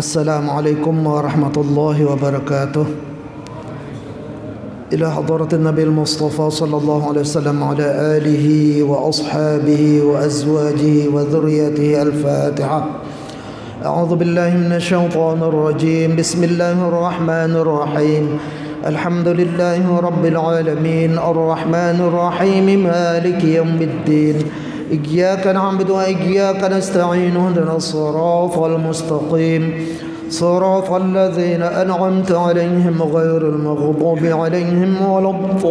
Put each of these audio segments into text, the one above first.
Assalamualaikum warahmatullahi wabarakatuh. Ila hadratin Nabi Mustafa sallallahu alaihi wasallam ala alihi wa ashabihi wa azwajihi wa dhurriyyatihi al-Fatiha. A'udzu billahi minasy syaithanir rajim. Bismillahir rahmanir rahim. Alhamdulillahi rabbil alamin arrahmanir rahim maliki yaumiddin. إياك نعبد وإياك نستعين اهدنا الصراط المستقيم صراط الذين أنعمت عليهم غير المغضوب عليهم ولا الضالين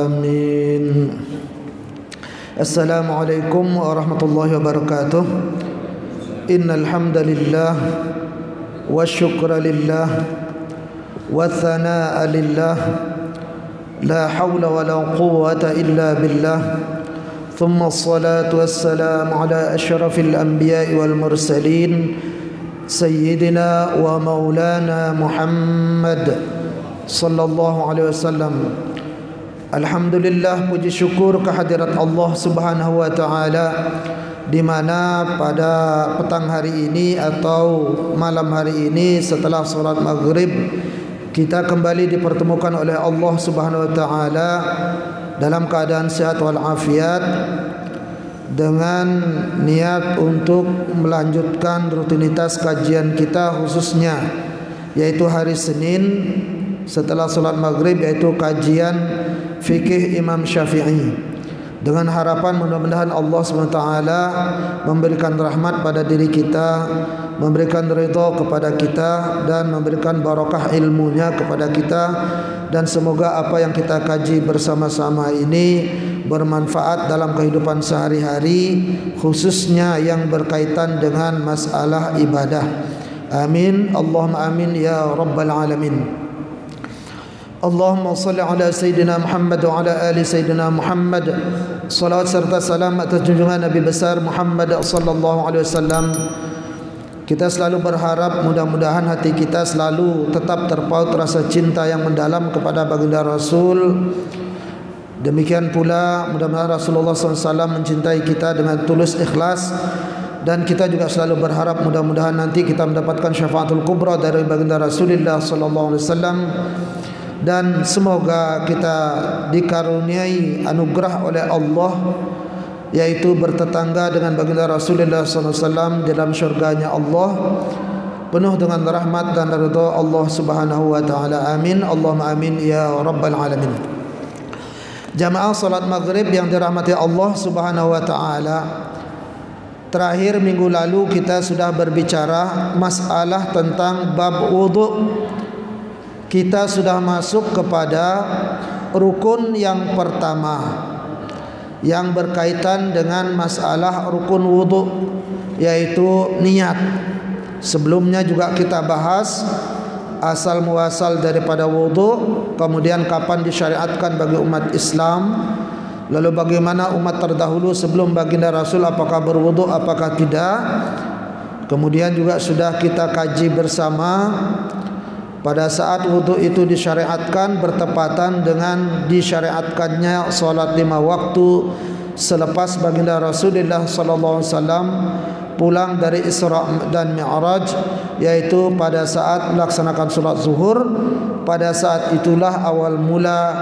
آمين. السلام عليكم ورحمة الله وبركاته. إن الحمد لله والشكر لله والثناء لله لا حول ولا قوة إلا بالله ثم الصلاة والسلام على أشرف الأنبياء والمرسلين سيدنا ومولانا محمد صلى الله عليه وسلم. Alhamdulillah, puji syukur kehadirat Allah Subhanahu wa taala, di mana pada petang hari ini atau malam hari ini setelah salat maghrib kita kembali dipertemukan oleh Allah Subhanahu wa taala dalam keadaan sehat wal afiat dengan niat untuk melanjutkan rutinitas kajian kita, khususnya yaitu hari Senin setelah salat maghrib, yaitu kajian fikih Imam Syafi'i, dengan harapan mudah-mudahan Allah SWT memberikan rahmat pada diri kita, memberikan ridha kepada kita, dan memberikan barakah ilmunya kepada kita, dan semoga apa yang kita kaji bersama-sama ini bermanfaat dalam kehidupan sehari-hari, khususnya yang berkaitan dengan masalah ibadah. Amin, Allahumma amin ya rabbal alamin. Allahumma salli ala Sayyidina Muhammad wa ala ali Sayyidina Muhammad. Salawat serta salam atas junjungan Nabi besar Muhammad sallallahu alaihi wasallam. Kita selalu berharap mudah-mudahan hati kita selalu tetap terpaut rasa cinta yang mendalam kepada baginda Rasul. Demikian pula mudah-mudahan Rasulullah SAW mencintai kita dengan tulus ikhlas. Dan kita juga selalu berharap mudah-mudahan nanti kita mendapatkan syafaatul kubra dari baginda Rasulullah sallallahu alaihi wasallam. Dan semoga kita dikaruniai anugerah oleh Allah, yaitu bertetangga dengan baginda Rasulullah SAW dalam syurganya Allah, penuh dengan rahmat dan ridha Allah Subhanahu wa taala. Amin, Allahumma amin ya rabbal alamin. Jamaah salat maghrib yang dirahmati Allah Subhanahu wa taala, terakhir minggu lalu kita sudah berbicara masalah tentang bab wudu. Kita sudah masuk kepada rukun yang pertama yang berkaitan dengan masalah rukun wudu, yaitu niat. Sebelumnya juga kita bahas asal muasal daripada wudu, kemudian kapan disyariatkan bagi umat Islam, lalu bagaimana umat terdahulu sebelum baginda Rasul apakah berwudu apakah tidak. Kemudian juga sudah kita kaji bersama pada saat wudu itu disyariatkan bertepatan dengan disyariatkannya salat 5 waktu selepas baginda Rasulullah sallallahu alaihi wasallam pulang dari Isra dan Mi'raj, yaitu pada saat melaksanakan salat zuhur. Pada saat itulah awal mula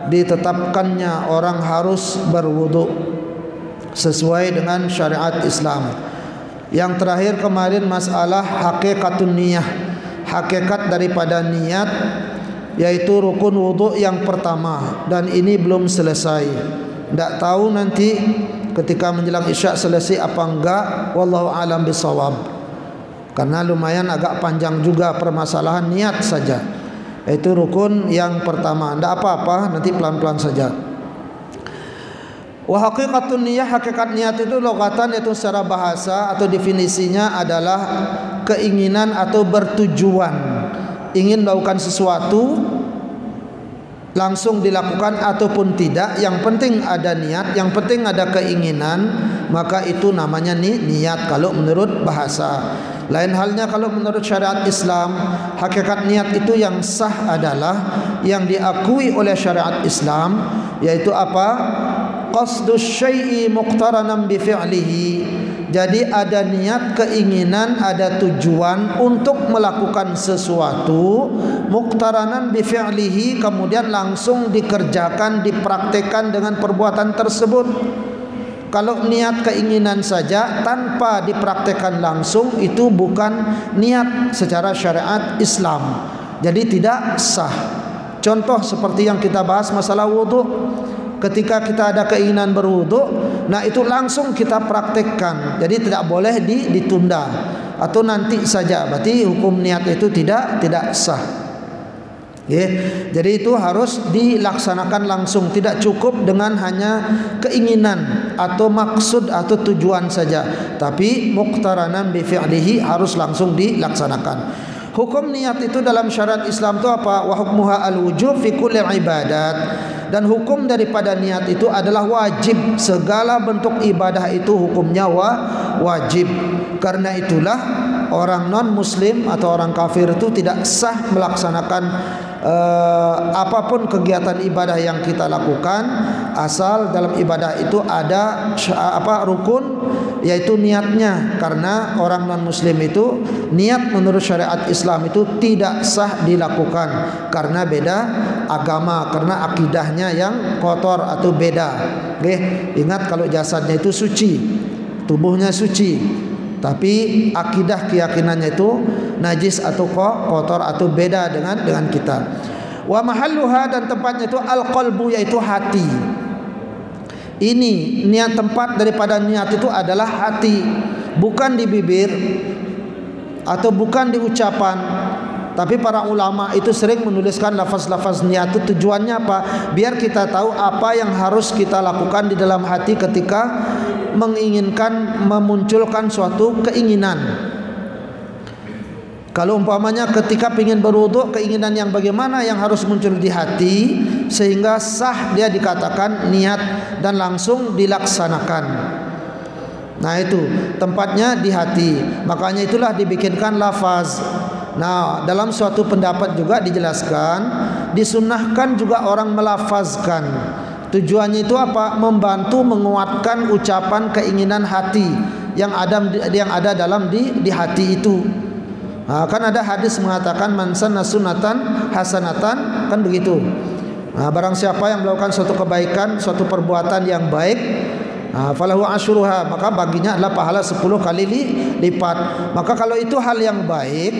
ditetapkannya orang harus berwudu sesuai dengan syariat Islam. Yang terakhir kemarin masalah hakikatun niyah, hakikat daripada niat, yaitu rukun wudu yang pertama, dan ini belum selesai. Tidak tahu nanti ketika menjelang isya selesai apa enggak, wallahu alam bisawab, karena lumayan agak panjang juga permasalahan niat saja. Itu rukun yang pertama. Tidak apa-apa, nanti pelan-pelan saja. Wa haqiqatun niyah, hakikat niat itu logatan, yaitu secara bahasa atau definisinya adalah keinginan atau bertujuan ingin melakukan sesuatu, langsung dilakukan ataupun tidak, yang penting ada niat, yang penting ada keinginan, maka itu namanya niat kalau menurut bahasa. Lain halnya kalau menurut syariat Islam, hakikat niat itu yang sah adalah yang diakui oleh syariat Islam, yaitu apa? qasdus syai'i muqtaranan bi fi'lihi. Jadi ada niat, keinginan, ada tujuan untuk melakukan sesuatu, muqtaranan bi fi'lihi, kemudian langsung dikerjakan, dipraktekkan dengan perbuatan tersebut. Kalau niat keinginan saja tanpa dipraktekkan langsung, itu bukan niat secara syariat Islam. Jadi tidak sah. Contoh seperti yang kita bahas masalah wudu. Ketika kita ada keinginan berwudu, nah itu langsung kita praktekkan. Jadi tidak boleh ditunda atau nanti saja. Berarti hukum niat itu tidak sah. Jadi itu harus dilaksanakan langsung. Tidak cukup dengan hanya keinginan atau maksud atau tujuan saja, tapi muqtaranan bi fi'lihi, harus langsung dilaksanakan. Hukum niat itu dalam syariat Islam itu apa? Wa hukmuha al-wujub fi kulli ibadat. Dan hukum daripada niat itu adalah wajib. Segala bentuk ibadah itu hukumnya wajib. Karena itulah orang non muslim atau orang kafir itu tidak sah melaksanakan apapun kegiatan ibadah yang kita lakukan, asal dalam ibadah itu ada rukun, yaitu niatnya. Karena orang non muslim itu niat menurut syariat Islam itu tidak sah dilakukan karena beda agama, karena akidahnya yang kotor atau beda. Ingat, kalau jasadnya itu suci, tubuhnya suci, tapi akidah keyakinannya itu najis atau kotor atau beda dengan kita. Wa mahalluha, dan tempatnya itu al-qalbu, yaitu hati. Ini niat, tempat daripada niat itu adalah hati, bukan di bibir atau bukan di ucapan. Tapi para ulama itu sering menuliskan lafaz-lafaz niat itu tujuannya apa? Biar kita tahu apa yang harus kita lakukan di dalam hati ketika menginginkan memunculkan suatu keinginan. Kalau umpamanya ketika ingin berwudu, keinginan yang bagaimana yang harus muncul di hati sehingga sah dia dikatakan niat dan langsung dilaksanakan. Nah itu tempatnya di hati. Makanya itulah dibikinkan lafaz. Nah, dalam suatu pendapat juga dijelaskan, disunnahkan juga orang melafazkan. Tujuannya itu apa? Membantu menguatkan ucapan keinginan hati yang ada dalam di hati itu. Nah, kan ada hadis mengatakan man sanna sunnatan hasanatan, kan begitu. Nah, barang siapa yang melakukan suatu kebaikan, suatu perbuatan yang baik, falahu asyruha, maka baginya adalah pahala 10 kali lipat. Maka kalau itu hal yang baik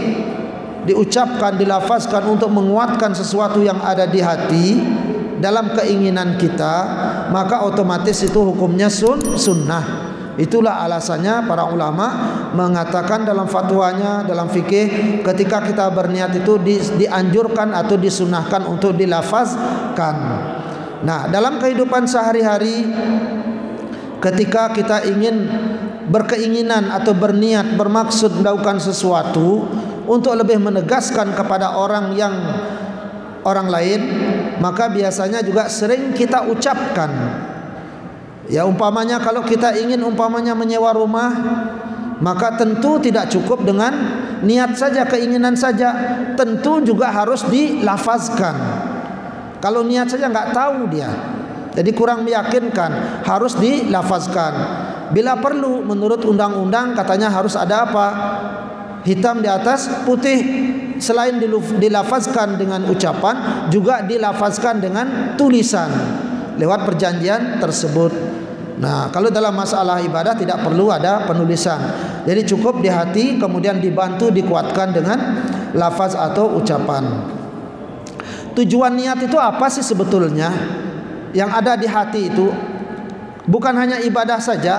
diucapkan, dilafazkan untuk menguatkan sesuatu yang ada di hati dalam keinginan kita, maka otomatis itu hukumnya sunnah. Itulah alasannya para ulama mengatakan dalam fatwanya, dalam fikih, ketika kita berniat itu dianjurkan atau disunnahkan untuk dilafazkan. Nah, dalam kehidupan sehari-hari, ketika kita ingin berkeinginan atau berniat, bermaksud melakukan sesuatu untuk lebih menegaskan kepada orang lain, maka biasanya juga sering kita ucapkan. Ya, umpamanya kalau kita ingin menyewa rumah, maka tentu tidak cukup dengan niat saja, keinginan saja, tentu juga harus dilafazkan. Kalau niat saja nggak tahu dia, jadi kurang meyakinkan, harus dilafazkan. Bila perlu, menurut undang-undang katanya harus ada apa? Hitam di atas putih. Selain dilafazkan dengan ucapan, juga dilafazkan dengan tulisan lewat perjanjian tersebut. Nah, kalau dalam masalah ibadah tidak perlu ada penulisan. Jadi cukup di hati, kemudian dibantu dikuatkan dengan lafaz atau ucapan. Tujuan niat itu apa sih sebetulnya? Yang ada di hati itu bukan hanya ibadah saja.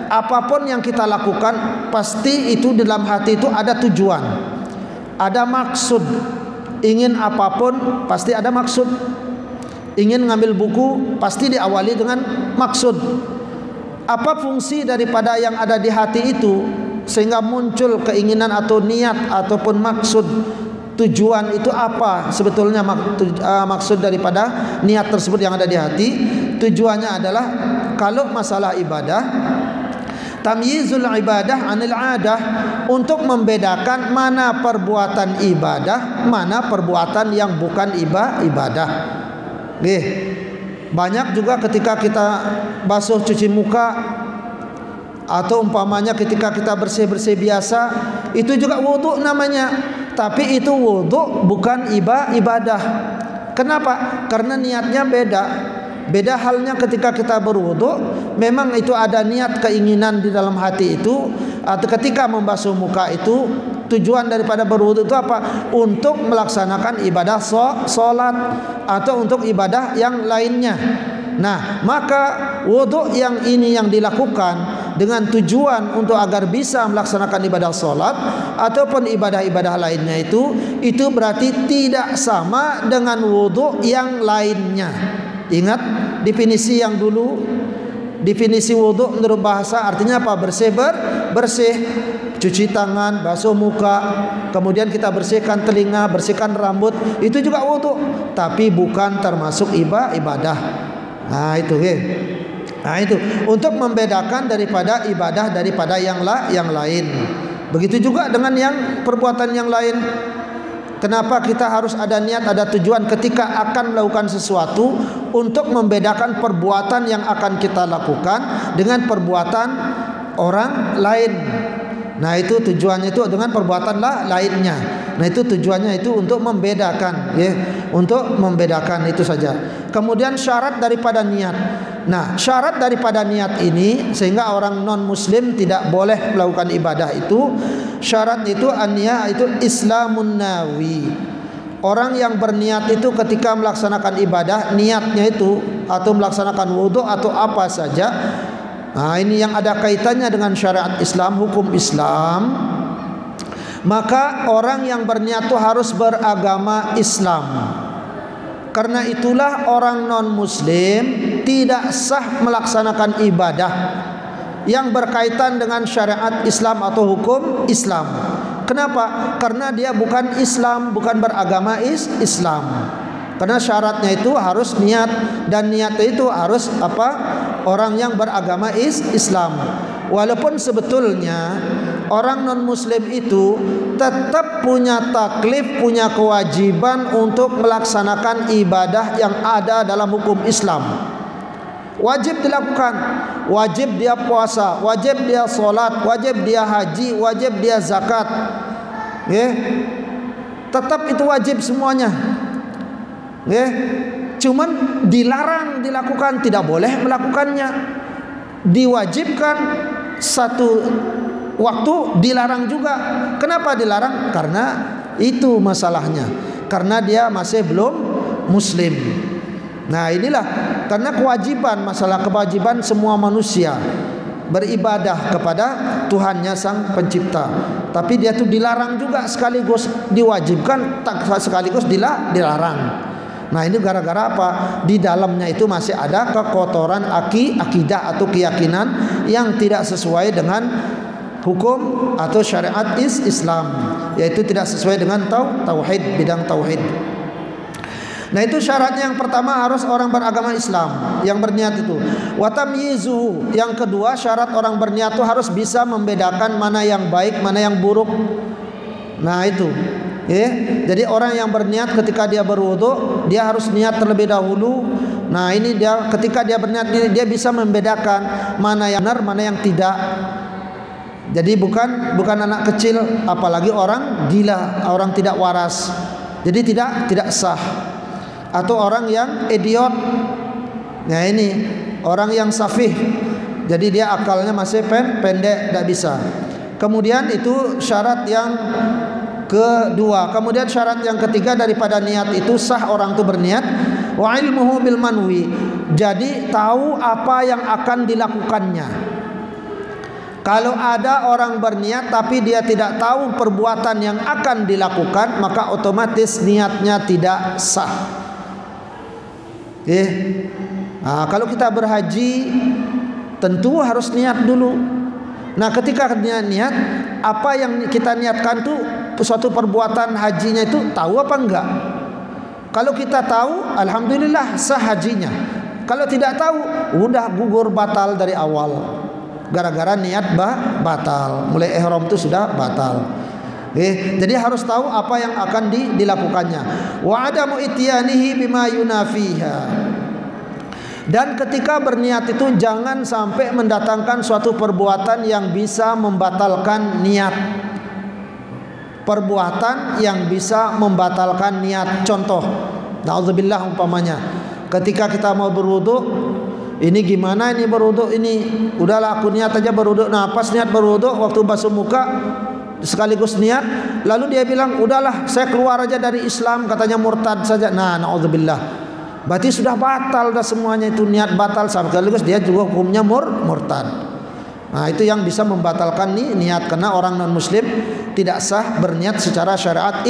Apapun yang kita lakukan, pasti itu di dalam hati itu ada tujuan, ada maksud. Ingin apapun pasti ada maksud. Ingin ngambil buku pasti diawali dengan maksud. Apa fungsi daripada yang ada di hati itu sehingga muncul keinginan atau niat ataupun maksud? Tujuan itu apa sebetulnya maksud daripada niat tersebut yang ada di hati? Tujuannya adalah, kalau masalah ibadah, tamyizul ibadah anil adah, untuk membedakan mana perbuatan ibadah, mana perbuatan yang bukan ibadah. Banyak juga ketika kita basuh cuci muka, atau umpamanya ketika kita bersih-bersih biasa, itu juga wudu namanya. Tapi itu wudu bukan ibadah. Kenapa? Karena niatnya beda. Beda halnya ketika kita berwudu, memang itu ada niat keinginan di dalam hati itu. Atau ketika membasuh muka itu, tujuan daripada berwudu itu apa? Untuk melaksanakan ibadah sholat atau untuk ibadah yang lainnya. Nah, maka wudu yang ini yang dilakukan dengan tujuan untuk agar bisa melaksanakan ibadah sholat ataupun ibadah-ibadah lainnya, itu berarti tidak sama dengan wudu yang lainnya. Ingat definisi yang dulu. Definisi wudu menurut bahasa artinya apa? Bersih, cuci tangan, basuh muka, kemudian kita bersihkan telinga, bersihkan rambut, itu juga wudu, tapi bukan termasuk ibadah. Nah itu Nah itu untuk membedakan daripada ibadah daripada yang lain. Begitu juga dengan yang perbuatan yang lain. Kenapa kita harus ada niat, ada tujuan ketika akan melakukan sesuatu, untuk membedakan perbuatan yang akan kita lakukan dengan perbuatan orang lain. Nah itu tujuannya itu dengan perbuatan lainnya. Nah itu tujuannya itu untuk membedakan, ya, untuk membedakan itu saja. Kemudian syarat daripada niat. Nah syarat daripada niat ini, sehingga orang non muslim tidak boleh melakukan ibadah itu, syarat itu an-niyah itu islamun nawi. Orang yang berniat itu ketika melaksanakan ibadah, niatnya itu atau melaksanakan wudu atau apa saja, nah ini yang ada kaitannya dengan syariat Islam, hukum Islam, maka orang yang berniat itu harus beragama Islam. Karena itulah orang non muslim tidak sah melaksanakan ibadah yang berkaitan dengan syariat Islam atau hukum Islam. Kenapa? Karena dia bukan Islam, bukan beragama Islam. Karena syaratnya itu harus niat, dan niatnya itu harus apa? Orang yang beragama Islam. Walaupun sebetulnya orang non muslim itu tetap punya taklif, punya kewajiban untuk melaksanakan ibadah yang ada dalam hukum Islam. Wajib dilakukan, wajib dia puasa, wajib dia sholat, wajib dia haji, wajib dia zakat, tetap itu wajib semuanya. Cuman dilarang dilakukan, tidak boleh melakukannya. Diwajibkan satu waktu, dilarang juga. Kenapa dilarang? Karena itu masalahnya, karena dia masih belum muslim. Nah inilah karena kewajiban, masalah kewajiban semua manusia beribadah kepada Tuhannya Sang Pencipta. Tapi dia tuh dilarang juga, sekaligus diwajibkan, sekaligus dilarang. Nah ini gara-gara apa? Di dalamnya itu masih ada kekotoran akidah atau keyakinan yang tidak sesuai dengan hukum atau syariat Islam, yaitu tidak sesuai dengan tauhid, bidang tauhid. Nah itu syaratnya yang pertama, harus orang beragama Islam yang berniat itu. Wa tamyizuhu, yang kedua syarat orang berniat itu harus bisa membedakan mana yang baik, mana yang buruk. Nah itu, jadi orang yang berniat ketika dia berwudu, dia harus niat terlebih dahulu. Nah ini dia ketika dia berniat, dia bisa membedakan mana yang benar, mana yang tidak. Jadi bukan anak kecil, apalagi orang gila, orang tidak waras. Jadi tidak sah. Atau orang yang idiot. Nah ini orang yang safih, jadi dia akalnya masih pendek, tidak bisa. Kemudian itu syarat yang kedua. Kemudian syarat yang ketiga daripada niat itu sah orang itu berniat, wa ilmuhu bil manwi, jadi tahu apa yang akan dilakukannya. Kalau ada orang berniat tapi dia tidak tahu perbuatan yang akan dilakukan, maka otomatis niatnya tidak sah. Nah, kalau kita berhaji tentu harus niat dulu. Nah ketika niat, apa yang kita niatkan tuh suatu perbuatan hajinya itu tahu apa enggak? Kalau kita tahu, alhamdulillah sah hajinya. Kalau tidak tahu, udah gugur, batal dari awal. Gara-gara niat batal, mulai ihram itu sudah batal. Jadi harus tahu apa yang akan dilakukannya. Wa adamu ityanihi bima yunafiha. Dan ketika berniat itu jangan sampai mendatangkan suatu perbuatan yang bisa membatalkan niat. Perbuatan yang bisa membatalkan niat. Contoh, na'udzubillah umpamanya, ketika kita mau berwudu, ini gimana ini berwudu ini? Udahlah aku niat aja berwudu. Nah, pas niat berwudu waktu basuh muka sekaligus niat, lalu dia bilang, "Udahlah, saya keluar aja dari Islam," katanya murtad saja. Nah, na'udzubillah. Berarti sudah batal dah semuanya, itu niat batal sekaligus dia juga hukumnya murtad. Nah, itu yang bisa membatalkan niat, karena orang non muslim tidak sah berniat secara syariat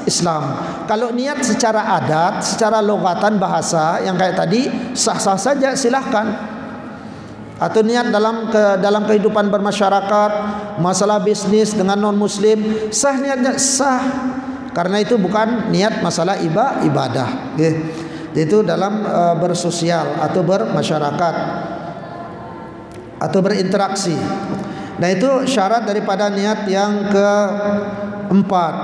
Islam. Kalau niat secara adat, secara logatan bahasa yang kayak tadi sah-sah saja, silahkan. Atau niat dalam kehidupan bermasyarakat, masalah bisnis dengan non muslim, sah niatnya, sah. Karena itu bukan niat masalah ibadah. Itu dalam bersosial atau bermasyarakat atau berinteraksi. Nah, itu syarat daripada niat yang keempat.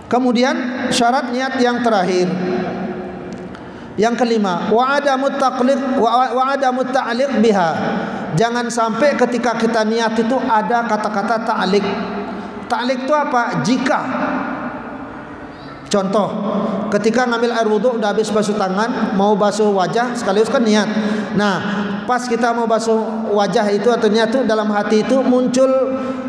Kemudian syarat niat yang terakhir, yang kelima, wa adamu ta'liq biha. Jangan sampai ketika kita niat itu ada kata-kata ta'liq. Ta'liq itu apa? Jika. Contoh, ketika ngambil air wudhu udah habis basuh tangan, mau basuh wajah sekaligus kan niat. Nah, pas kita mau basuh wajah itu atau niat itu, dalam hati itu muncul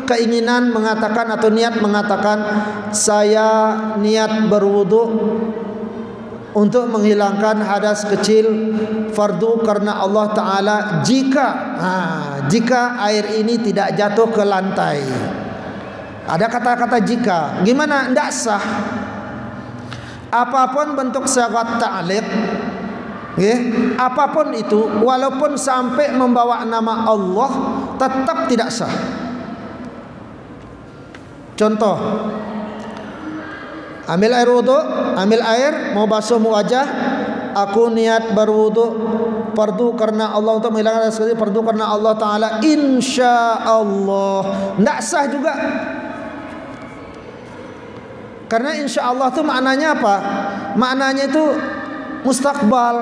keinginan mengatakan atau niat mengatakan, saya niat berwudhu untuk menghilangkan hadas kecil fardu karena Allah Ta'ala jika air ini tidak jatuh ke lantai. Ada kata-kata jika. Gimana? Tidak sah. Apapun bentuk syarat ta'liq, apapun itu, walaupun sampai membawa nama Allah, tetap tidak sah. Contoh, ambil air wudu, ambil air mau basuh wajah, aku niat berwudu fardu karena Allah, untuk menghilangkan sekali fardu karena Allah Ta'ala, insyaallah. Tidak sah juga. Karena insya Allah itu maknanya apa? Maknanya itu mustakbal,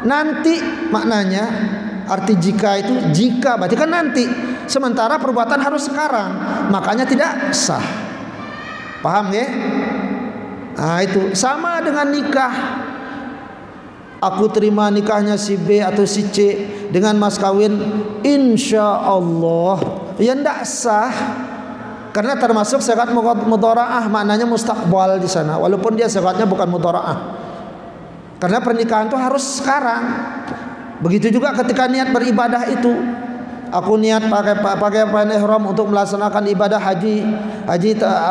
nanti maknanya. Arti jika itu jika, berarti kan nanti. Sementara perbuatan harus sekarang, makanya tidak sah. Paham ya? Nah, itu sama dengan nikah. Aku terima nikahnya si B atau si C dengan mas kawin insya Allah, ya tidak sah. Karena termasuk syarat mudharaah, maknanya mustakbal di sana, walaupun dia syaratnya bukan mudharaah. Karena pernikahan itu harus sekarang. Begitu juga ketika niat beribadah itu, aku niat pakai pakaian ihram untuk melaksanakan ibadah haji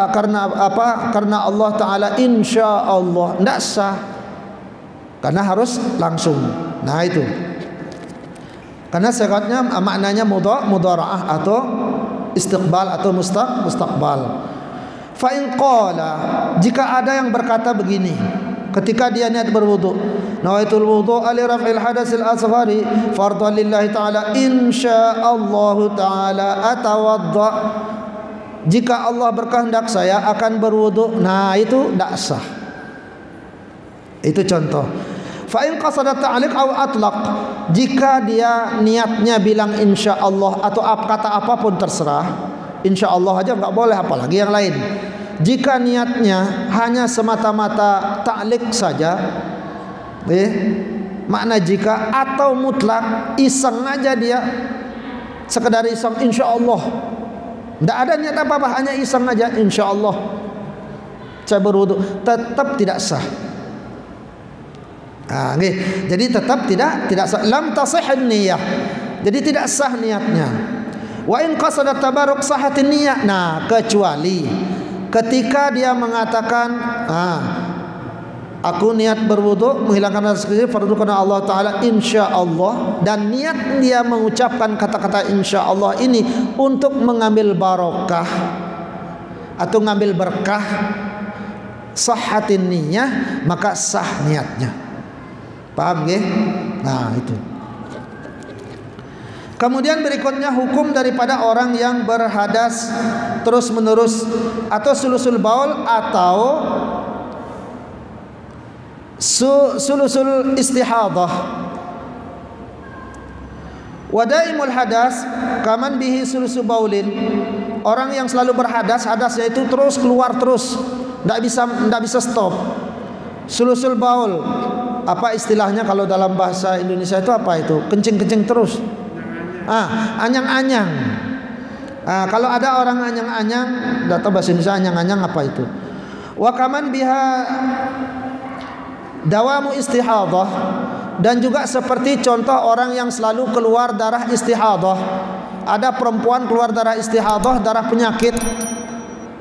karena apa? Karena Allah Ta'ala insya Allah, tidak sah. Karena harus langsung. Nah, itu. Karena syaratnya maknanya mudharaah atau istiqbal atau mustaqbal. Fa in qala, jika ada yang berkata begini ketika dia niat berwudu, nawaitul wudu'a li raf'il hadatsil asghari fardhan lillahi ta'ala insyaallah ta'ala atawadda. Jika Allah berkehendak saya akan berwudu. Nah, itu tidak sah. Itu contoh. Fa in qasada ta'liq aw atlaq, jika dia niatnya bilang insyaallah atau kata apapun terserah, insyaallah aja enggak boleh, apalagi yang lain. Jika niatnya hanya semata-mata ta'liq saja, makna jika, atau mutlak iseng aja dia, sekedar iseng insyaallah, enggak ada niat apa-apa, hanya iseng aja insyaallah saya berwudu, tetap tidak sah. Nah, jadi tetap tidak sah. Lam tasihun niyah. Jadi tidak sah niatnya. Wa in qasada tabarruk sahatin niyah. Nah, kecuali ketika dia mengatakan, aku niat berwudu menghilangkan hadas kecil fardu karena Allah Ta'ala insyaallah, dan niat dia mengucapkan kata-kata insyaallah ini untuk mengambil barokah atau mengambil berkah, sahatin niyah, maka sah niatnya. Paham ya? Nah, itu. Kemudian berikutnya hukum daripada orang yang berhadas terus menerus atau sulusul baul atau sulusul istihadah. Wadaimul hadas kaman bihi sulusu baulin. Orang yang selalu berhadas, hadasnya itu terus keluar terus, tidak bisa stop. Sulusul baul, apa istilahnya kalau dalam bahasa Indonesia itu apa itu? Kencing-kencing terus. Anyang-anyang. Kalau ada orang anyang-anyang, tidak tahu bahasa Indonesia anyang-anyang apa itu. Wa kaman biha dawamu istihadah, dan juga seperti contoh orang yang selalu keluar darah istihadah. Ada perempuan keluar darah istihadah, darah penyakit.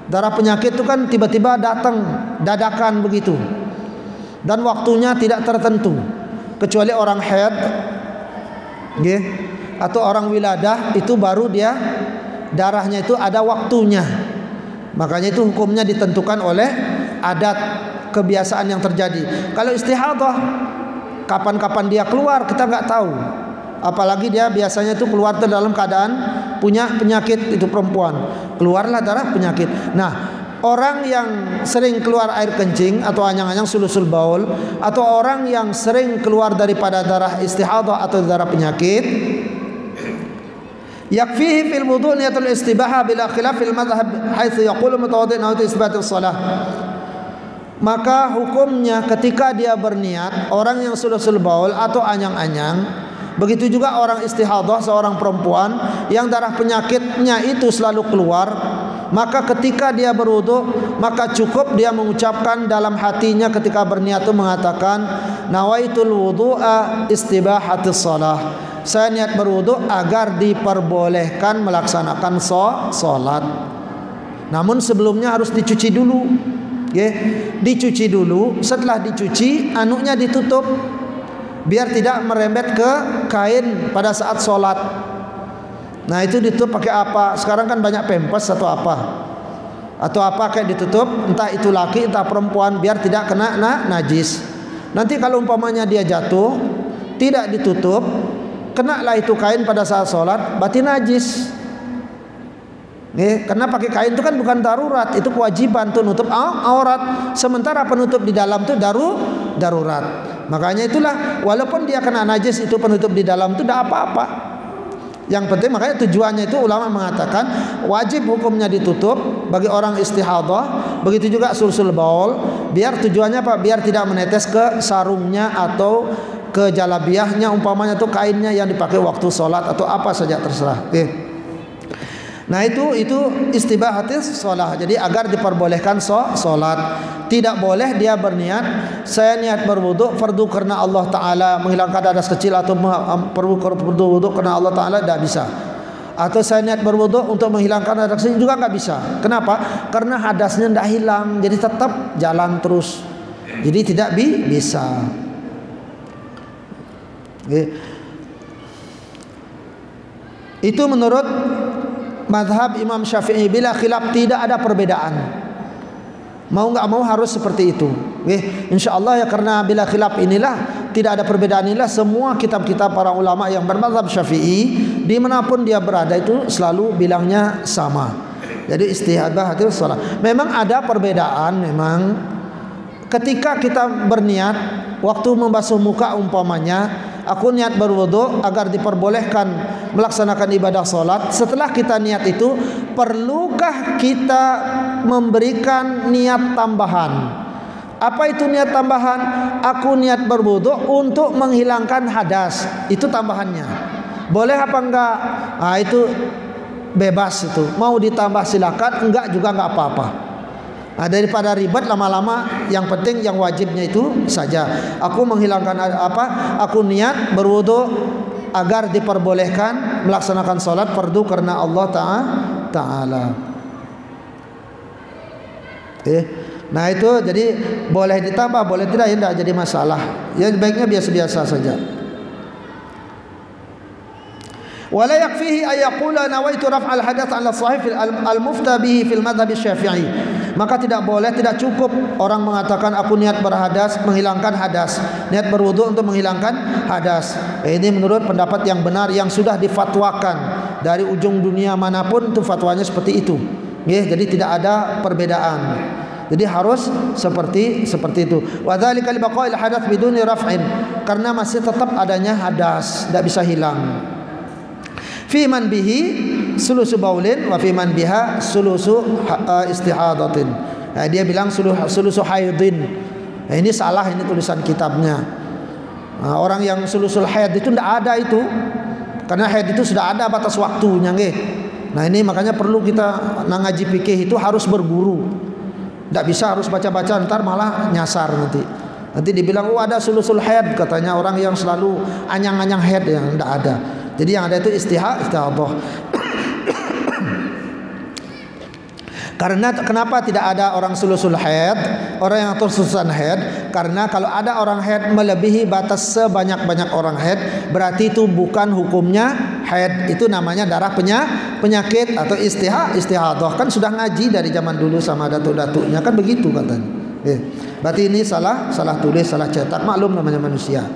Darah penyakit itu kan tiba-tiba datang dadakan begitu, dan waktunya tidak tertentu, kecuali orang haid, atau orang wiladah, itu baru dia darahnya itu ada waktunya. Makanya itu hukumnya ditentukan oleh adat kebiasaan yang terjadi. Kalau istihadah, kapan-kapan dia keluar kita nggak tahu. Apalagi dia biasanya itu keluar dalam keadaan punya penyakit, itu perempuan, keluarlah darah penyakit. Nah, orang yang sering keluar air kencing atau anyang-anyang sulusul baul, atau orang yang sering keluar daripada darah istihadah atau darah penyakit, yakfihi fil wudu' niyatul istibaha bila khilaf fil madhhab haitsu yaqulu mutawaddi' nawaitu isbatus shalah. Maka hukumnya ketika dia berniat, orang yang sulusul baul atau anyang-anyang, begitu juga orang istihadah, seorang perempuan yang darah penyakitnya itu selalu keluar, maka ketika dia berwudu, maka cukup dia mengucapkan dalam hatinya ketika berniat itu mengatakan nawaitul wudu'a istibahatus shalah. Saya niat berwudu agar diperbolehkan melaksanakan salat. Namun sebelumnya harus dicuci dulu. Dicuci dulu. Setelah dicuci, anuknya ditutup biar tidak merembet ke kain pada saat salat. Nah, itu ditutup pakai apa? Sekarang kan banyak pempes atau apa kayak ditutup, entah itu laki entah perempuan, biar tidak kena najis. Nanti kalau umpamanya dia jatuh tidak ditutup, kenalah itu kain pada saat sholat, berarti najis. Karena pakai kain itu kan bukan darurat, itu kewajiban tuh nutup aurat. Sementara penutup di dalam itu darurat. Makanya itulah walaupun dia kena najis, itu penutup di dalam itu tidak apa-apa. Yang penting, makanya tujuannya itu ulama mengatakan wajib hukumnya ditutup bagi orang istihadah, begitu juga sulusul baul. Biar tujuannya apa? Biar tidak menetes ke sarungnya atau ke jalabiahnya, umpamanya tuh kainnya yang dipakai waktu sholat atau apa saja terserah. Nah, itu istibahatis sholat. Jadi agar diperbolehkan sholat. Tidak boleh dia berniat, saya niat berwudu fardu karena Allah Ta'ala, menghilangkan hadas kecil, atau berwudu karena Allah Ta'ala, tidak bisa. Atau saya niat berwudu untuk menghilangkan hadas kecil, juga nggak bisa. Kenapa? Karena hadasnya tidak hilang, jadi tetap jalan terus. Jadi tidak bisa. Itu menurut madhab Imam Syafi'i, bila khilaf, tidak ada perbedaan. Mau nggak mau harus seperti itu. Insyaallah ya, karena bila khilaf inilah, tidak ada perbedaan inilah, semua kitab-kitab para ulama yang bermadhab Syafi'i dimanapun dia berada itu selalu bilangnya sama. Jadi istihadah itu salah. Memang ada perbedaan, memang ketika kita berniat waktu membasuh muka, umpamanya aku niat berwudu agar diperbolehkan melaksanakan ibadah salat. Setelah kita niat itu, perlukah kita memberikan niat tambahan? Apa itu niat tambahan? Aku niat berwudu untuk menghilangkan hadas. Itu tambahannya. Boleh apa enggak? Nah, itu bebas itu. Mau ditambah silakan, enggak juga enggak apa-apa. Nah, daripada ribet lama-lama, yang penting yang wajibnya itu saja. Aku menghilangkan aku niat berwudu agar diperbolehkan melaksanakan salat fardu karena Allah Ta'ala. Nah, itu jadi boleh ditambah, boleh tidak, ya tidak jadi masalah. Ya baiknya biasa-biasa saja. Wala yakfihi ay yaqula nawaitu raf'al hadath 'ala sahih al-mufta bihi fil madhhab Syafi'i. Maka tidak boleh, tidak cukup orang mengatakan aku niat berhadas, menghilangkan hadas, niat berwudu untuk menghilangkan hadas. Ini menurut pendapat yang benar, yang sudah difatwakan dari ujung dunia manapun, itu fatwanya seperti itu. Jadi tidak ada perbedaan. Jadi harus seperti itu. Wa dzalika li baqa'il hadath biduni raf'in, karena masih tetap adanya hadas, tidak bisa hilang. Fi man bihi sulusu baulin wa fi man biha sulusu istihadatin. Nah, dia bilang sulusu haidin. Nah, ini salah, ini tulisan kitabnya. Nah, orang yang sulusul haid itu tidak ada itu. Karena haid itu sudah ada batas waktunya, nggih. Nah, ini makanya perlu kita ngaji fikih itu harus berburu. Tidak bisa harus baca-baca, ntar malah nyasar nanti. Nanti dibilang, oh ada sulusul haid, katanya orang yang selalu anyang-anyang haid, yang tidak ada. Jadi yang ada itu istihadah. Karena kenapa tidak ada orang sulusul haid, orang yang tersulusan haid? Karena kalau ada orang haid melebihi batas sebanyak-banyak orang haid, berarti itu bukan hukumnya haid, itu namanya darah penyakit atau istihadah. Kan sudah ngaji dari zaman dulu sama datuk-datuknya kan begitu katanya. Berarti ini salah tulis, salah cetak, maklum namanya manusia.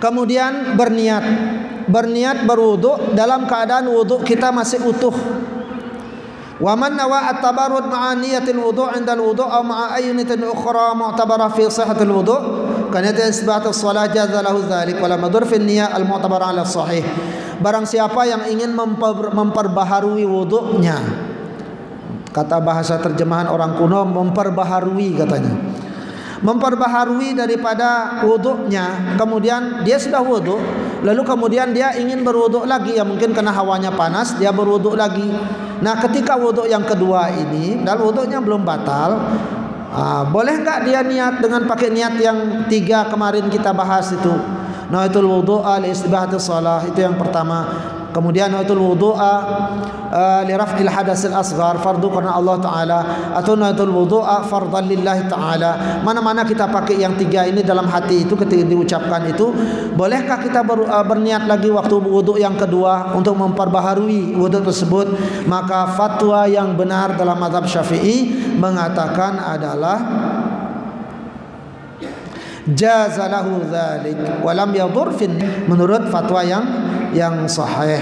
Kemudian berniat berwudu dalam keadaan wudu kita masih utuh. Wa man nawa at-tabarrud ma'a niyatil wudu 'inda al-wudu aw ma'a ayyunatin ukhra mu'tabara fi sihhatil wudu kana isbat as-shalah jaza lahu dzalik wa lam yadur fi an-niyyah al-mu'tabara 'ala as-sahih. Barang siapa yang ingin memperbaharui wudunya, kata bahasa terjemahan orang kuno memperbaharui katanya, memperbaharui daripada wudunya, kemudian dia sudah wudu, lalu kemudian dia ingin berwudu lagi, ya mungkin karena hawanya panas dia berwudu lagi. Nah, ketika wudu yang kedua ini dan wudunya belum batal, boleh enggak dia niat dengan pakai niat yang 3 kemarin kita bahas itu? Nawaitul wudu'a li istibahatis shalah, itu yang pertama. Kemudian nawaitul wudu'a li raf'il hadasil asghar, fardu karena Allah Ta'ala, atau nawaitul wudu'a fardhan lillahi Ta'ala. Mana-mana kita pakai yang 3 ini dalam hati itu ketika diucapkan itu, bolehkah kita berniat lagi waktu wudu yang kedua untuk memperbaharui wudu tersebut? Maka fatwa yang benar dalam mazhab Syafi'i mengatakan adalah jazalahu dzalik wa lam yadur fin, menurut fatwa yang sahih.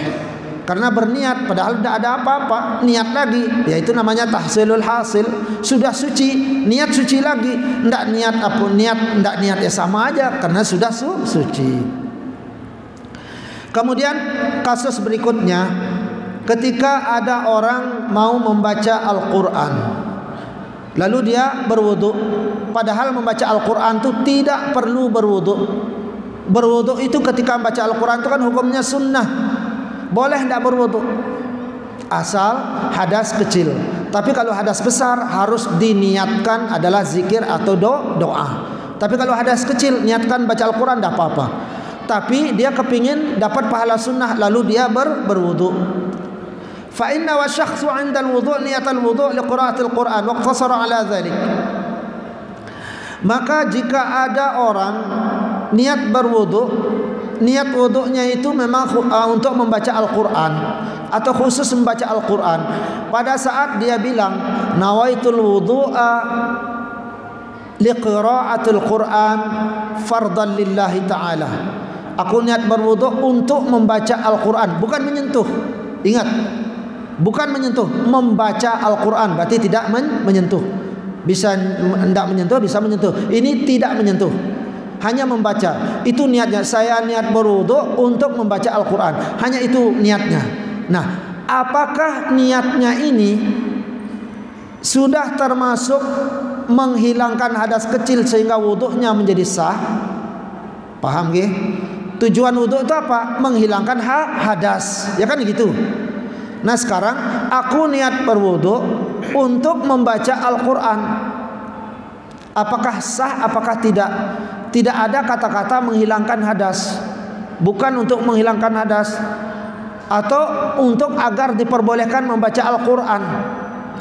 Karena berniat padahal tidak ada apa-apa, niat lagi, yaitu namanya tahsilul hasil. Sudah suci, niat suci lagi. Tidak niat apa tidak niat ya sama aja karena sudah suci. Kemudian kasus berikutnya, ketika ada orang mau membaca Al-Qur'an, lalu dia berwudu, padahal membaca Al-Qur'an itu tidak perlu berwudu. Berwudu itu ketika membaca Al-Qur'an itu kan hukumnya sunnah. Boleh tidak berwudu asal hadas kecil. Tapi kalau hadas besar harus diniatkan adalah zikir atau doa. Tapi kalau hadas kecil niatkan baca Al-Qur'an tidak apa-apa. Tapi dia kepingin dapat pahala sunnah, lalu dia berwudu. Fa inna wa syakhsu 'inda al-wudu' niyatal wudu' li qira'atil Qur'an wa iqtasara 'ala dzalik. Maka jika ada orang niat berwudu, niat wudunya itu memang untuk membaca Al-Qur'an atau khusus membaca Al-Qur'an. Pada saat dia bilang nawaitul wudu'a liqira'atil Qur'an fardhan lillahi ta'ala, aku niat berwudu untuk membaca Al-Qur'an, bukan menyentuh. Ingat, bukan menyentuh, membaca Al-Qur'an berarti tidak menyentuh. Bisa tidak menyentuh, bisa menyentuh. Ini tidak menyentuh, hanya membaca. Itu niatnya, saya niat berwudu untuk membaca Al-Qur'an, hanya itu niatnya. Nah, apakah niatnya ini sudah termasuk menghilangkan hadas kecil sehingga wudunya menjadi sah? Paham nggih? Tujuan wudu itu apa? Menghilangkan hadas, ya kan gitu. Nah, sekarang aku niat berwudu untuk membaca Al-Qur'an. Apakah sah, apakah tidak? Tidak ada kata-kata menghilangkan hadas. Bukan untuk menghilangkan hadas, atau untuk agar diperbolehkan membaca Al-Qur'an.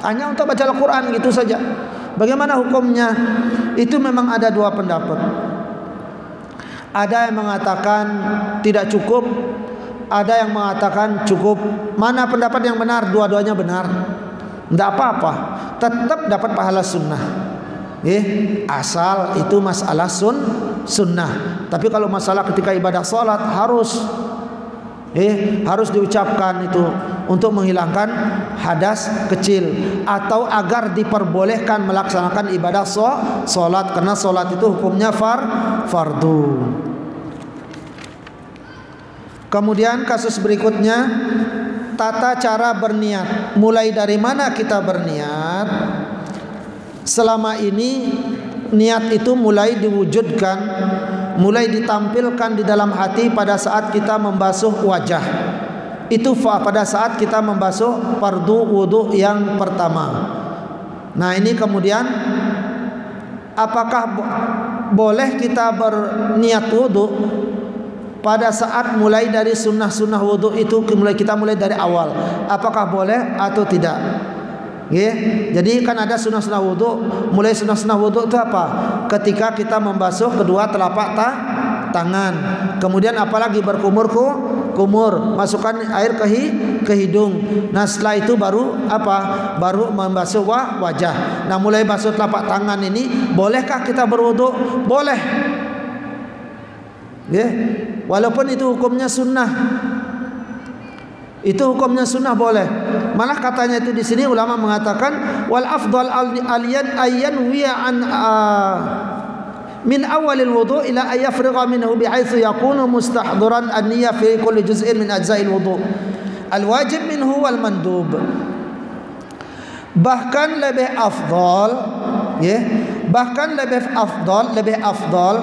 Hanya untuk baca Al-Qur'an gitu saja. Bagaimana hukumnya? Itu memang ada 2 pendapat. Ada yang mengatakan tidak cukup, ada yang mengatakan cukup. Mana pendapat yang benar? Dua-duanya benar. Tidak apa-apa, tetap dapat pahala sunnah. Asal itu masalah sunnah. Tapi kalau masalah ketika ibadah salat harus, harus diucapkan itu untuk menghilangkan hadas kecil atau agar diperbolehkan melaksanakan ibadah salat, karena salat itu hukumnya fardu. Kemudian kasus berikutnya, tata cara berniat. Mulai dari mana kita berniat? Selama ini niat itu mulai diwujudkan, mulai ditampilkan di dalam hati pada saat kita membasuh wajah. Itu pada saat kita membasuh fardu wudu yang pertama. Nah, ini kemudian apakah boleh kita berniat wudu pada saat mulai dari sunnah-sunnah wudu itu, kita mulai dari awal? Apakah boleh atau tidak? Jadi kan ada sunnah-sunnah wudu. Mulai sunnah-sunnah wudu itu apa? Ketika kita membasuh kedua telapak tangan. Kemudian apalagi berkumur, masukkan air ke hidung. Nah, setelah itu baru apa? Baru membasuh wajah. Nah, mulai basuh telapak tangan ini, bolehkah kita berwudu? Boleh. Walaupun itu hukumnya sunnah. Itu hukumnya sunnah, boleh. Malah katanya itu di sini ulama mengatakan wal afdal ayyan wiya an min awalil wudu ila ay yafrigha minhu bihaitsu yakunu mustahdiran an-niyyah fi kulli juz'in min ajza'il wudu al wajib minhu wal mandub. Bahkan lebih afdal, bahkan lebih afdal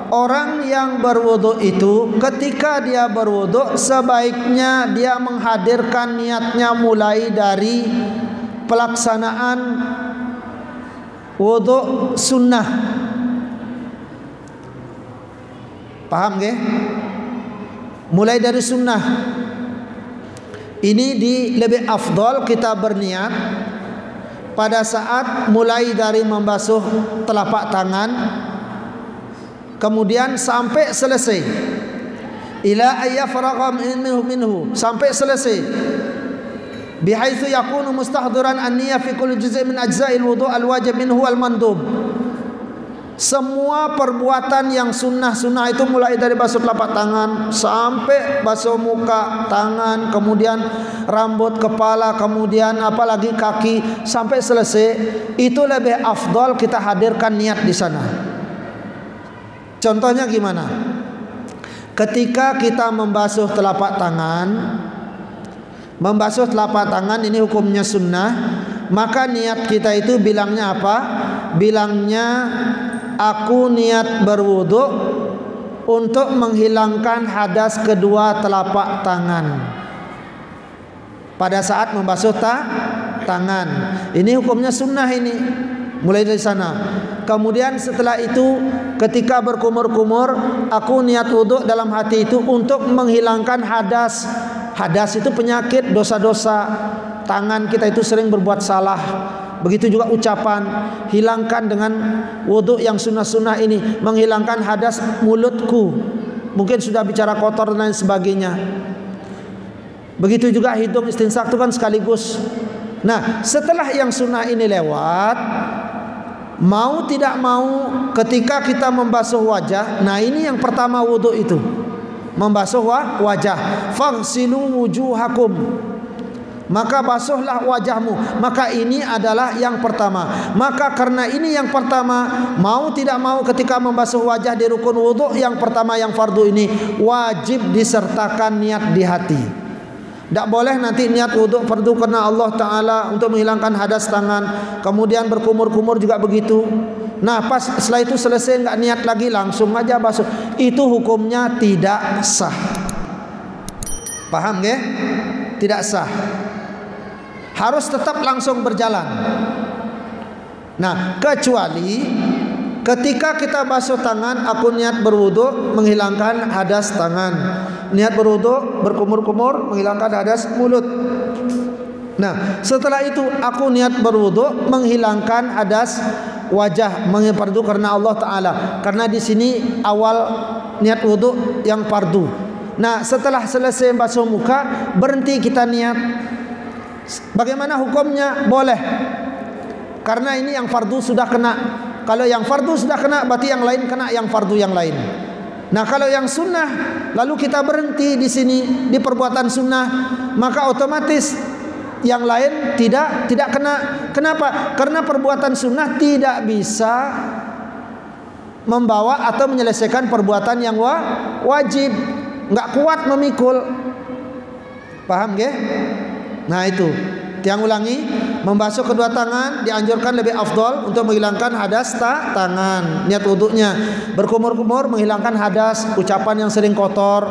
orang yang berwudu itu ketika dia berwudu sebaiknya dia menghadirkan niatnya mulai dari pelaksanaan wudu sunnah. Paham nggih? Mulai dari sunnah. Ini lebih afdal kita berniat pada saat mulai dari membasuh telapak tangan, kemudian sampai selesai, ila ayyafragha minhu, sampai selesai, bihaitsu yakunu mustahdiran an-niyyah fi kulli juz'in min ajza'il wudu' al-wajib minhu wal mandub. Semua perbuatan yang sunnah-sunnah itu mulai dari basuh telapak tangan sampai basuh muka, tangan, kemudian rambut, kepala, kemudian apalagi kaki sampai selesai, itu lebih afdal kita hadirkan niat di sana. Contohnya gimana? Ketika kita membasuh telapak tangan ini hukumnya sunnah, maka niat kita itu bilangnya apa? Bilangnya aku niat berwudu untuk menghilangkan hadas kedua telapak tangan pada saat membasuh tangan. Ini hukumnya sunnah ini. Mulai dari sana. Kemudian setelah itu ketika berkumur-kumur, aku niat wudu dalam hati itu untuk menghilangkan hadas. Hadas itu penyakit, dosa-dosa. Tangan kita itu sering berbuat salah. Begitu juga ucapan. Hilangkan dengan wudu yang sunnah-sunnah ini, menghilangkan hadas mulutku. Mungkin sudah bicara kotor dan lain sebagainya. Begitu juga hidung, istinsak itu kan sekaligus. Nah, setelah yang sunnah ini lewat, mau tidak mau ketika kita membasuh wajah, nah ini yang pertama wudu itu, membasuh wajah. Faghsilu wujuhakum, maka basuhlah wajahmu. Maka ini adalah yang pertama. Maka karena ini yang pertama, mau tidak mau ketika membasuh wajah di rukun wudu yang pertama yang fardu ini wajib disertakan niat di hati. Tidak boleh nanti niat wudu fardu karena Allah Ta'ala untuk menghilangkan hadas tangan, kemudian berkumur-kumur juga begitu. Nah, pas setelah itu selesai enggak niat lagi, langsung aja basuh. Itu hukumnya tidak sah. Paham nggih? Tidak sah. Harus tetap langsung berjalan. Nah, kecuali ketika kita basuh tangan, aku niat berwudu menghilangkan hadas tangan. Niat berwudu berkumur-kumur menghilangkan hadas mulut. Nah, setelah itu aku niat berwudu menghilangkan hadas wajah, fardu karena Allah Ta'ala. Karena di sini awal niat wudu yang fardu. Nah, setelah selesai basuh muka, berhenti kita niat. Bagaimana hukumnya? Boleh. Karena ini yang fardu sudah kena. Kalau yang fardu sudah kena, berarti yang lain kena yang fardu yang lain. Nah, kalau yang sunnah lalu kita berhenti di sini di perbuatan sunnah, maka otomatis yang lain tidak kena. Kenapa? Karena perbuatan sunnah tidak bisa membawa atau menyelesaikan perbuatan yang wajib, nggak kuat memikul. Paham nggih? Nah, itu tiang ulangi, membasuh kedua tangan dianjurkan lebih afdol untuk menghilangkan hadas tangan. Niat wuduknya berkumur-kumur menghilangkan hadas, ucapan yang sering kotor.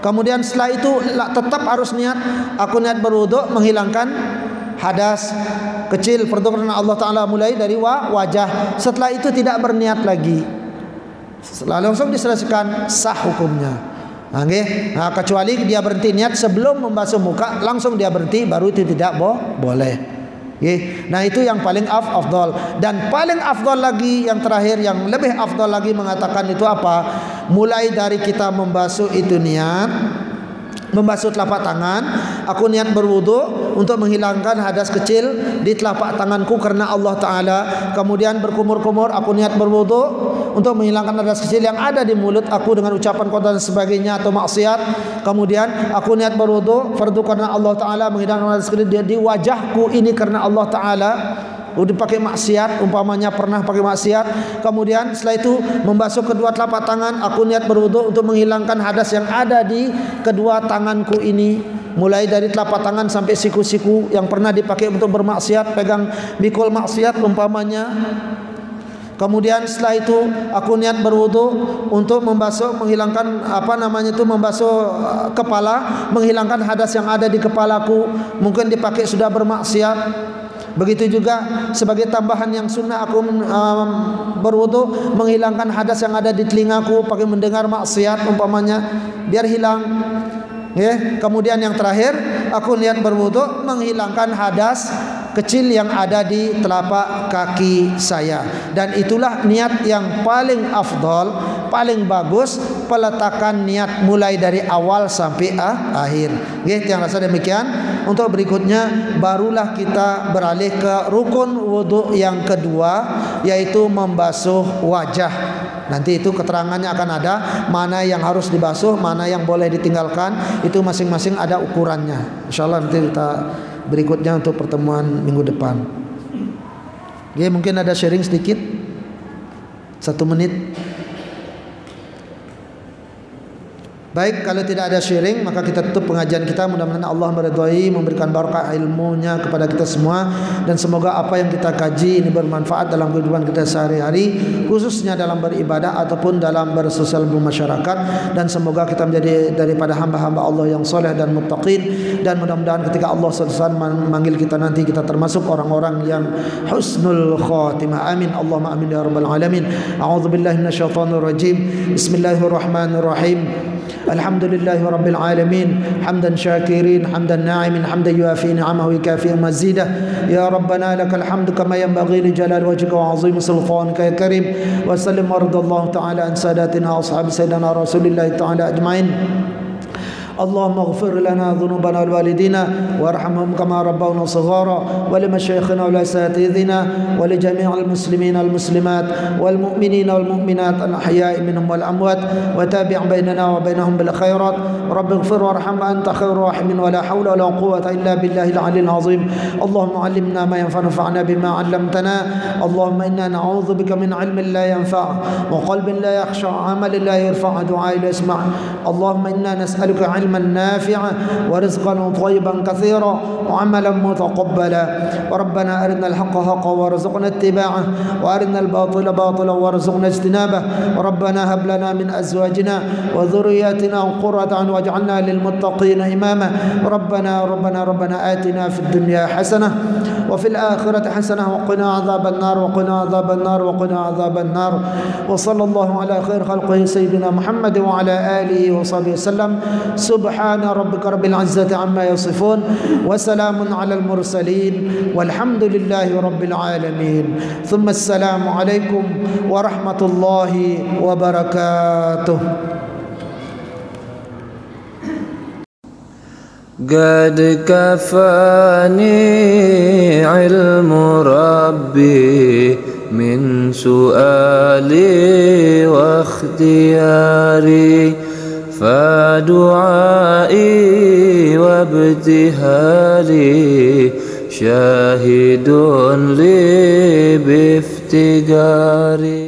Kemudian setelah itu tetap harus niat, aku niat berwuduk menghilangkan hadas kecil fardu karena Allah Ta'ala, mulai dari wajah. Setelah itu tidak berniat lagi, setelah langsung diselesaikan, sah hukumnya. Nah, kecuali dia berhenti niat sebelum membasuh muka, langsung dia berhenti, baru itu tidak boleh. Nah, itu yang paling afdal. Dan paling afdal lagi yang terakhir, yang lebih afdal lagi mengatakan itu apa? Mulai dari kita membasuh itu niat, membasuh telapak tangan, aku niat berwudu untuk menghilangkan hadas kecil di telapak tanganku karena Allah Ta'ala. Kemudian berkumur-kumur, aku niat berwudu untuk menghilangkan hadas kecil yang ada di mulut aku dengan ucapan kotor dan sebagainya atau maksiat. Kemudian aku niat berwudu fardu karena Allah Ta'ala, menghilangkan hadas kecil di wajahku ini karena Allah Ta'ala. Udah pakai maksiat, umpamanya pernah pakai maksiat. Kemudian setelah itu membasuh kedua telapak tangan, aku niat berwudu untuk menghilangkan hadas yang ada di kedua tanganku ini, mulai dari telapak tangan sampai siku-siku yang pernah dipakai untuk bermaksiat, pegang mikul maksiat umpamanya. Kemudian setelah itu aku niat berwudu untuk menghilangkan membasuh kepala, menghilangkan hadas yang ada di kepalaku, mungkin dipakai sudah bermaksiat. Begitu juga sebagai tambahan yang sunnah, aku berwudu menghilangkan hadas yang ada di telingaku, pakai mendengar maksiat umpamanya, biar hilang. Kemudian yang terakhir, aku niat berwudu menghilangkan hadas kecil yang ada di telapak kaki saya. Dan itulah niat yang paling afdal, paling bagus, peletakan niat mulai dari awal sampai akhir. Yang rasa demikian. Untuk berikutnya barulah kita beralih ke rukun wudu yang kedua, yaitu membasuh wajah. Nanti itu keterangannya akan ada, mana yang harus dibasuh, mana yang boleh ditinggalkan, itu masing-masing ada ukurannya. InsyaAllah nanti kita berikutnya untuk pertemuan minggu depan. Mungkin ada sharing sedikit, 1 menit. Baik, kalau tidak ada sharing, maka kita tutup pengajian kita. Mudah-mudahan Allah meridhai, memberikan barakah ilmunya kepada kita semua, dan semoga apa yang kita kaji ini bermanfaat dalam kehidupan kita sehari-hari, khususnya dalam beribadah ataupun dalam bersosial bermasyarakat. Dan semoga kita menjadi daripada hamba-hamba Allah yang soleh dan muttaqin. Dan mudah-mudahan ketika Allah SWT memanggil kita nanti, kita termasuk orang-orang yang husnul khatimah. Amin Allahumma amin ya rabbal alamin. A'udzubillahi minasyaitonir rajim. Bismillahirrahmanirrahim. Alhamdulillahi rabbil alamin, hamdan syakirin, hamdan na'imin, hamdan yuafi ni'amahu wa yukafi mazidah. Ya Rabbana lakal hamdu kama yanbaghi li jalali wajhika wa 'azimi sultanika ya karim. Wa sallim radallahu ta'ala an sadatina ashabi sayyidina Rasulillah ta'ala ajmain. اللهم اغفر لنا ذنوبنا والوالدينا وارحمهم كما ربونا صغارا ولمشايخنا ولأساتذتنا ولجميع المسلمين والمسلمات والمؤمنين والمؤمنات الأحياء منهم والأموات وتابع بيننا وبينهم بالخيرات رب اغفر وارحم أنت خير الراحمين ولا حول ولا قوة إلا بالله العلي العظيم اللهم علمنا ما ينفعنا وانفعنا بما علمتنا اللهم إنا نعوذ بك من علم لا ينفع وقلب لا يخشع عمل لا يرفع دعاء لا يسمع اللهم إنا نسألك علما نافعا ورزقا طيبا كثيرا وعملا متقبلا وربنا أرنا الحق حقا وارزقنا اتباعه وأرنا الباطل باطلا وارزقنا اجتنابه ربنا هب لنا من أزواجنا وذرياتنا قرة أعين واجعلنا للمتقين إماما ربنا آتنا في الدنيا حسنة وفي الآخرة حسنة وقنا عذاب النار وصلى الله على خير خلقه سيدنا محمد وعلى آله وصحبه وسلم سبحان ربك رب العزة عما يصفون وسلام على المرسلين والحمد لله رب العالمين ثم السلام عليكم ورحمة الله وبركاته. قد كفاني علم ربي من سؤالي واختياري فدعائي وابتهالي شاهد لي بافتقاري.